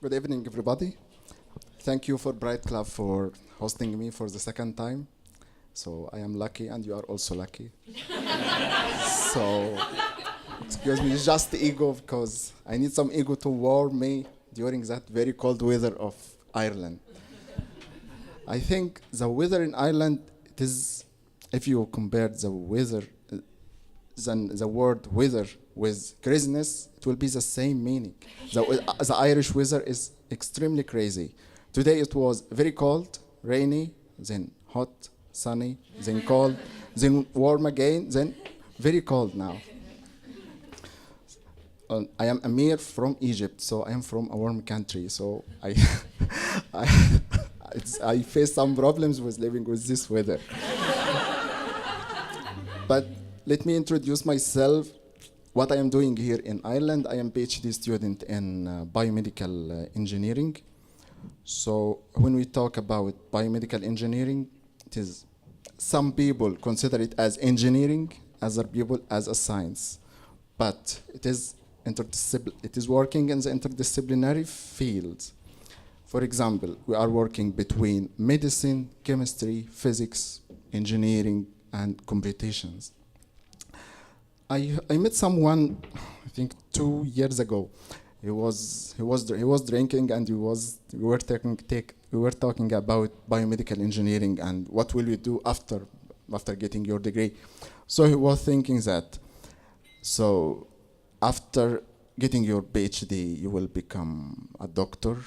Good evening, everybody. Thank you for Bright Club for hosting me for the second time. So I am lucky, and you are also lucky. So excuse me, it's just ego because I need some ego to warm me during that very cold weather of Ireland. I think the weather in Ireland, it is, if you compare the weather, then the word weather with craziness, it will be the same meaning. The Irish weather is extremely crazy. Today it was very cold, rainy, then hot, sunny, then cold, then warm again, then very cold now. I am Amir from Egypt, so I am from a warm country. So I, I, I face some problems with living with this weather. But let me introduce myself. What I am doing here in Ireland, I am PhD student in biomedical engineering. So when we talk about biomedical engineering, it is some people consider it as engineering, other people as a science, but it is working in the interdisciplinary fields. For example, we are working between medicine, chemistry, physics, engineering, and computations. I met someone, I think 2 years ago. He was drinking, and we were talking about biomedical engineering and what will you do after getting your degree. So he was thinking that, so after getting your PhD, you will become a doctor,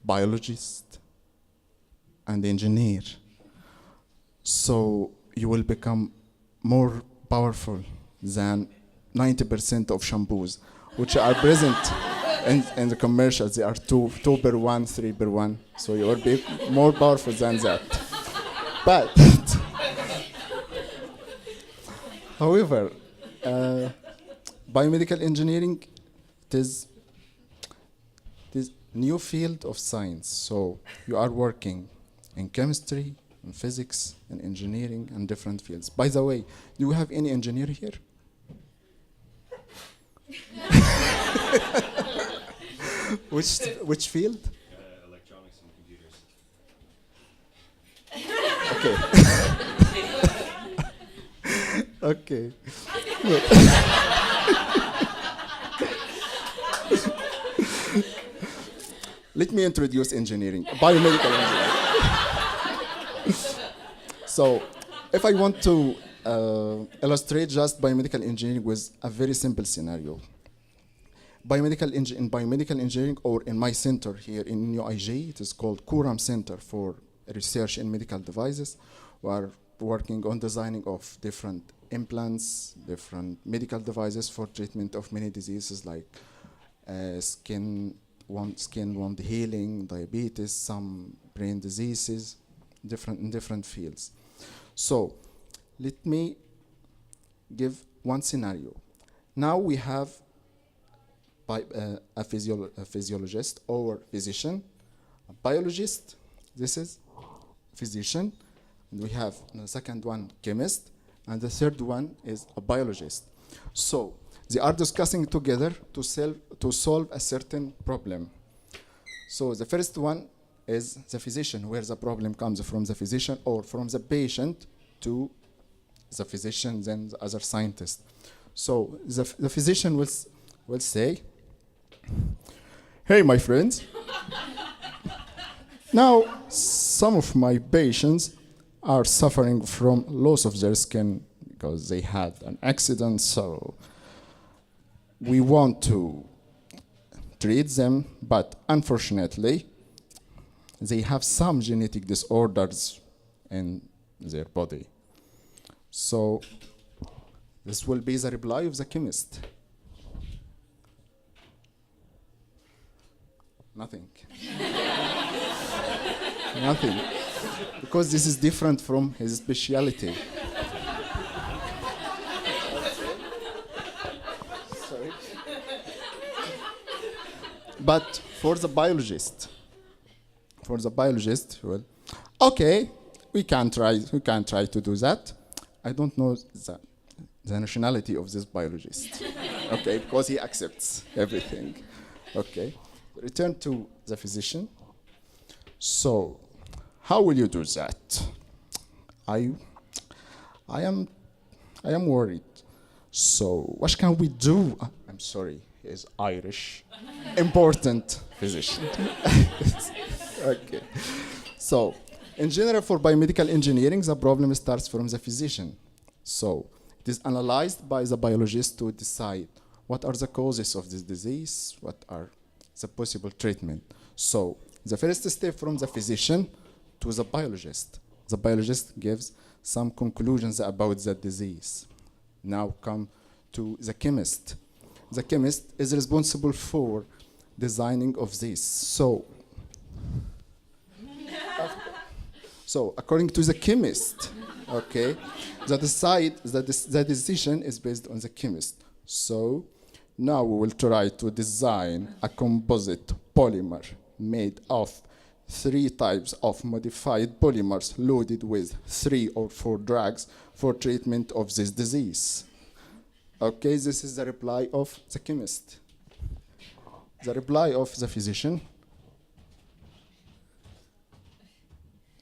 biologist, and engineer. So you will become more powerful than 90% of shampoos, which are present in the commercials. They are two per one, 3 per one. So you will be more powerful than that. But, however, biomedical engineering, it is new field of science. So you are working in chemistry, in physics, in engineering, and different fields. By the way, do you have any engineer here? Which field? Electronics and computers. Okay. Okay. Let me introduce engineering, biomedical engineering. So, if I want to illustrate just biomedical engineering with a very simple scenario. In biomedical engineering, or in my center here in UIG, it is called Kuram Center for Research in Medical Devices. We are working on designing of different implants, different medical devices for treatment of many diseases like skin wound healing, diabetes, some brain diseases, in different fields. So let me give one scenario. Now we have a physiologist or physician, a biologist, this is physician, and we have the second one, chemist, and the third one is a biologist. So they are discussing together to solve a certain problem. So the first one is the physician, where the problem comes from the physician or from the patient to the physician, then the other scientist. So the physician will say, "Hey, my friends, now some of my patients are suffering from loss of their skin because they had an accident, so we want to treat them, but unfortunately, they have some genetic disorders in their body." So this will be the reply of the chemist. Nothing. Nothing. Because this is different from his specialty. Sorry. But for the biologist, well, okay, we can try to do that. I don't know the nationality of this biologist. Okay, because he accepts everything. Okay. return to the physician. So, how will you do that? I, I am worried. So, what can we do? I'm sorry, he is Irish. Important physician. Okay. So, in general, for biomedical engineering, the problem starts from the physician. So, it is analyzed by the biologist to decide what are the causes of this disease, what are the possible treatment. So, the first step from the physician to the biologist. The biologist gives some conclusions about the disease. Now come to the chemist. The chemist is responsible for designing of this. So according to the chemist, okay, the decision is based on the chemist. So now we will try to design a composite polymer made of 3 types of modified polymers loaded with 3 or 4 drugs for treatment of this disease. Okay, this is the reply of the chemist. The reply of the physician?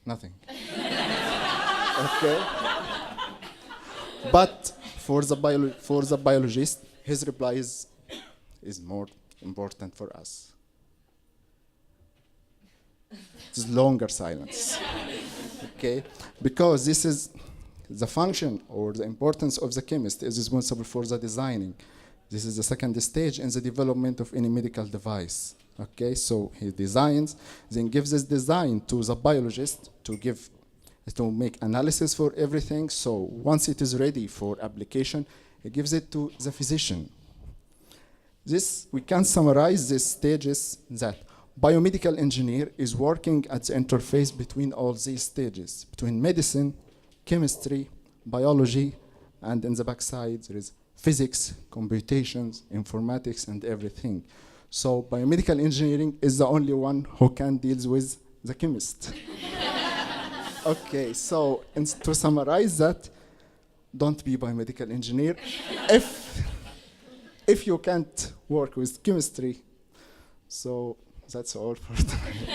Nothing. Okay. But for the biologist, his reply is more important for us. It's longer silence. Okay? Because this is the function or the importance of the chemist is responsible for the designing. This is the second stage in the development of any medical device. Okay, so he designs, then gives his design to the biologist to make analysis for everything. So once it is ready for application, he gives it to the physician. We can summarize these stages that biomedical engineer is working at the interface between all these stages, between medicine, chemistry, biology, and in the backside there is physics, computations, informatics, and everything. So biomedical engineering is the only one who can deal with the chemist. Okay, so to summarize that, don't be biomedical engineer. If you can't work with chemistry, so that's all for tonight.